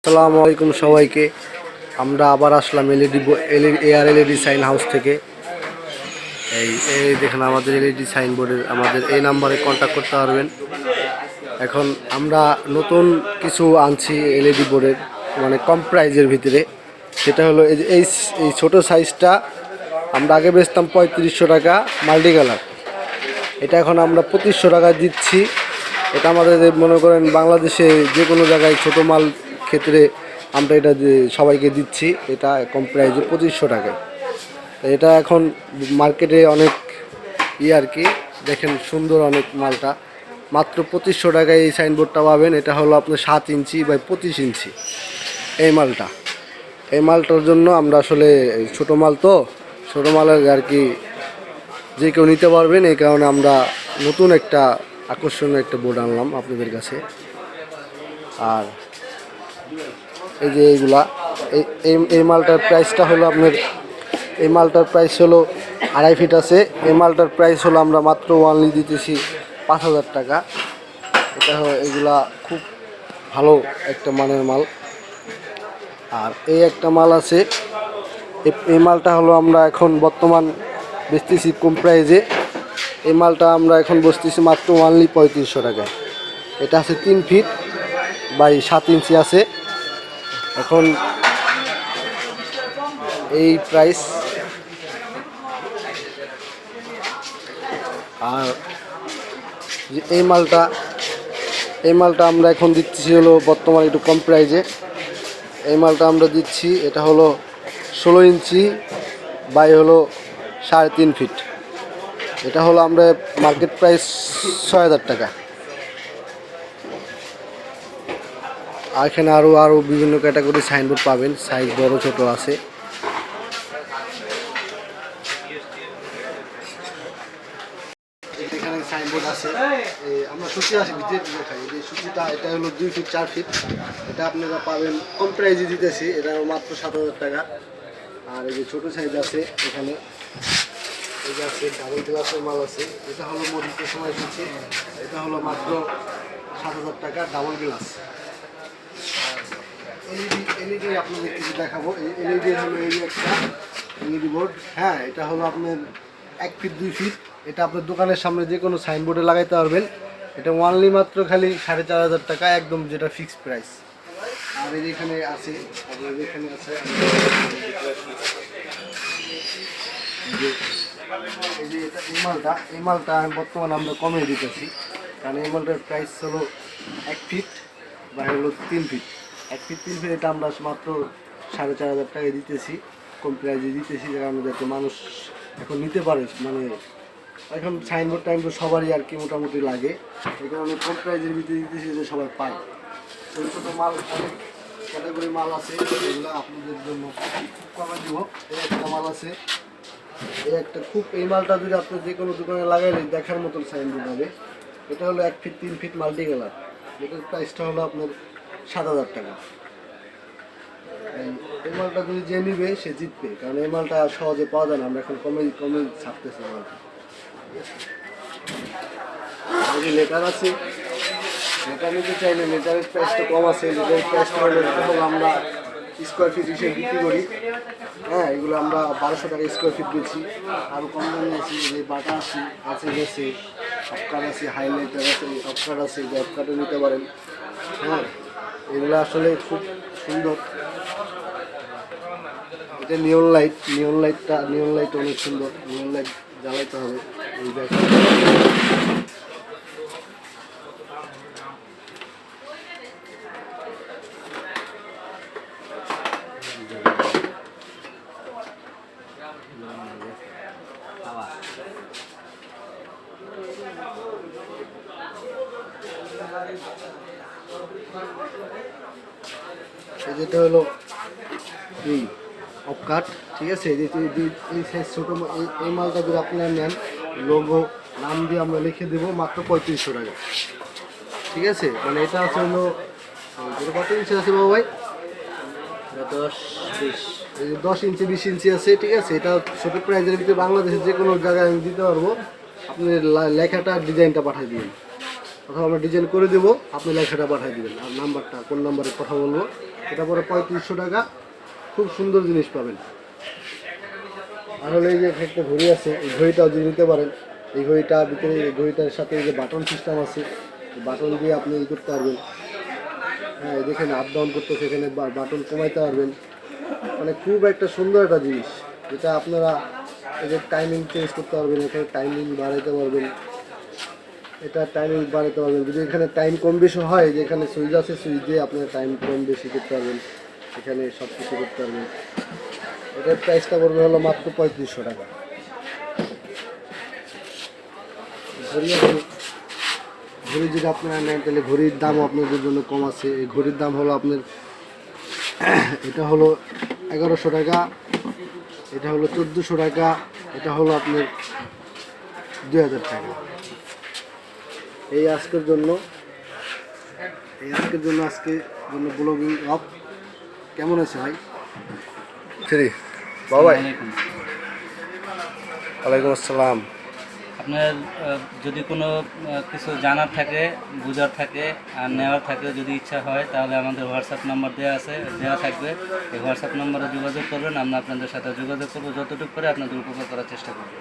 আসসালামু আলাইকুম সবাইকে। আমরা আবার আসলাম এলইডি সাইন হাউস থেকে। এই এই দেখেন আমাদের এলইডি সাইনবোর্ডের আমাদের এই নাম্বারে কন্ট্যাক্ট করতে পারবেন। এখন আমরা নতুন কিছু আনছি এলইডি বোর্ডের, মানে কম প্রাইজের ভিতরে। সেটা হলো এই ছোটো সাইজটা আমরা আগে বেচতাম 3500 টাকা মাল্টি কালার। এটা এখন আমরা 2500 টাকায় দিচ্ছি। এটা আমাদের মনে করেন বাংলাদেশে যে কোনো জায়গায় ছোটো মাল ক্ষেত্রে আমরা এটা সবাইকে দিচ্ছি। এটা কম প্রাইজে 2500 টাকায়। এটা এখন মার্কেটে অনেক আর কি, দেখেন সুন্দর অনেক মালটা। মাত্র 2500 টাকায় এই সাইনবোর্ডটা পাবেন। এটা হলো আপনার 7 ইঞ্চি বাই 25 ইঞ্চি এই মালটার জন্য আমরা আসলে ছোটো মাল তো, ছোটো মালের আর কি যে কেউ নিতে পারবেন। এই কারণে আমরা নতুন একটা আকর্ষণীয় একটা বোর্ড আনলাম আপনাদের কাছে। আর এই যে এইগুলা এই মালটার প্রাইসটা হলো আপনার, এই মালটার প্রাইস হলো 2.5 ফিট আছে। এই মালটার প্রাইস হলো আমরা মাত্র ওয়ানলি দিতেছি 5000 টাকা। এটা এগুলা খুব ভালো একটা মানের মাল। আর এই একটা মাল আছে, এই মালটা হলো আমরা এখন বর্তমান বেচতেছি কম প্রাইজে। এই মালটা আমরা এখন বসতেছি মাত্র ওয়ানলি 3500 টাকায়। এটা আছে 3 ফিট বাই 7 ইঞ্চি আছে। এখন এই প্রাইস। আর এই মালটা আমরা এখন দিচ্ছি হলো বর্তমানে একটু কম প্রাইজে। এই মালটা আমরা দিচ্ছি, এটা হলো 16 ইঞ্চি বাই হলো 3.5 ফিট। এটা হলো আমরা মার্কেট প্রাইস 6000 টাকা। আর এখানে আরও বিভিন্ন ক্যাটাগরি সাইনবোর্ড পাবেন, সাইজ বড় ছোট আছে। এখানে সাইনবোর্ড আছে, আমরা সূচি আছে ভিতরে দেখাই। এই সূচিটা এটা হলো 2 ফিট 4 ফিট। এটা আপনারা পাবেন কম প্রাইজে দিতেছি, এটা মাত্র 7000 টাকা। আর এই যে ছোটো সাইজ আছে এখানে, এই যে আছে ডাবল গ্লাসের মাল আছে। এটা হলো মরিচের সময় সূচি, এটা হলো মাত্র 7000 টাকা ডাবল গ্লাস। এলইডি আপনাদের কিছু দেখাবো। এলইডি হলো এই একটা এলইডি বোর্ড। হ্যাঁ, এটা হলো আপনার 1 ফিট 2 ফিট। এটা আপনার দোকানের সামনে যে কোনো সাইনবোর্ডে লাগাইতে পারবেন। এটা ওয়ানলি মাত্র খালি 4500 টাকা, একদম যেটা ফিক্সড প্রাইস। আর এখানে আছে, আপনার এখানে আছে এই যে এই মালটা বর্তমানে আমরা কমে দিতেছি, কারণ এই মালটার প্রাইস হলো 1 ফিট বা হলো 3 ফিট। 1 ফিট 3 ফিট এটা আমরা মাত্র 4500 টাকায় দিতেছি, কম প্রাইজে দিতেছি, কারণ যাতে মানুষ এখন নিতে পারে। মানে এখন সাইনবোর্ড টাইনবোর্ড সবারই আর কি মোটামুটি লাগে, এই কারণে কম প্রাইজের ভিতরে দিতেছি যে সবাই পায়। ছোটো ছোটো মাল অনেক ক্যাটাগরি মাল আছে, এগুলো আপনাদের জন্য খুব কমে দিব। এই একটা মাল আছে, এই মালটা যদি আপনি যে কোনো দোকানে লাগাইলে দেখার মতন সাইনবোর্ড হবে। এটা হলো 1 ফিট 3 ফিট মাল্টি কালার। এটার প্রাইসটা হলো আপনার 7000 টাকা। এই মালটা যদি যে নিবে সে জিতবে, কারণ এই মালটা সহজে পাওয়া যায় না। আমরা এখন কমে ছাড়তেছি মালটা। লেটার আছে, লেটার নিতে চাইলে লেটারের প্রাইসটা কম আছে। লেটারের প্রাইসটা হলো আমরা স্কোয়ার ফিট হিসেবে বিক্রি করি। হ্যাঁ, এগুলো আমরা 1200 টাকা স্কোয়ার ফিট দিচ্ছি। আরও কম দামে আছে, যে বাটা আছে গেছে, অফকার আছে, হাইলাইটার আছে, অফকার আছে, অফকারও নিতে পারেন। হ্যাঁ, এগুলো আসলে খুব সুন্দর। এটা নিয়ন লাইট অনেক সুন্দর। নিয়ন লাইট জ্বালাইতে হবে। এই দেখেন যেটা হলো এই অফকাট, ঠিক আছে। এই সাইজ ছোটো এই মালটা যদি আপনারা নেন, লোগো নাম দিয়ে আমরা লিখে দেবো মাত্র 3500 টাকা, ঠিক আছে। মানে এটা আছে হলো কত ইঞ্চি আছে বাবু ভাই? 10 ইঞ্চি 20 ইঞ্চি আছে, ঠিক আছে। এটা ছোটো প্রাইজের ভিতরে বাংলাদেশের যে কোনো জায়গায় আমি দিতে পারবো। আপনি লেখাটা ডিজাইনটা পাঠিয়ে দিবেন, অথবা আমরা ডিজাইন করে দেবো, আপনি লেখাটা পাঠিয়ে দেবেন। আর নাম্বারটা কোন নাম্বারে কথা বলবো এটা পরে 3500 টাকা। খুব সুন্দর জিনিস পাবেন। আর হলো এই যে একটা ঘড়ি আছে, এই ঘড়িটাও যদি নিতে পারেন। এই ঘড়িটা ভিতরে, এই ঘড়িটার সাথে এই যে বাটন সিস্টেম আছে, বাটন দিয়ে আপনি ই করতে পারবেন। হ্যাঁ দেখেন আপ ডাউন করতেছে, এখানে বাটন কমাইতে পারবেন। মানে খুব একটা সুন্দর একটা জিনিস, যেটা আপনারা এদের টাইমিং চেঞ্জ করতে পারবেন, এখানে টাইমিং বাড়াইতে পারবেন, এটা টাইমিং বাড়াতে পারবেন। যদি এখানে টাইম কম বেশি হয়, যে এখানে সুইচ আছে, সুইচ দিয়ে আপনারা টাইম কম বেশি করতে পারবেন, এখানে সব কিছু করতে পারবেন। এটার প্রাইসটা পড়বে হলো মাত্র 3500 টাকা। ঘড়ি আছে, ঘড়ি যদি আপনারা নেন তাহলে ঘড়ির দামও আপনাদের জন্য কম আছে। এই ঘড়ির দাম হলো আপনার এটা হলো 1100 টাকা, এটা হলো 1400 টাকা, এটা হলো আপনার 2000 টাকা। এই আজকের জন্য আজকের জন্য ব্লগিং অফ। কেমন আছে ভাই? বাবাই ওয়ালাইকুম আসসালাম। আপনার যদি কোনো কিছু জানার থাকে, বোঝার থাকে আর নেওয়ার থাকে, যদি ইচ্ছা হয় তাহলে আমাদের হোয়াটসঅ্যাপ নাম্বার দেওয়া থাকবে। এই হোয়াটসঅ্যাপ নাম্বারে যোগাযোগ করবেন, আমরা আপনাদের সাথে যোগাযোগ করবো, যতটুকু করে আপনাদের উপকার করার চেষ্টা করব।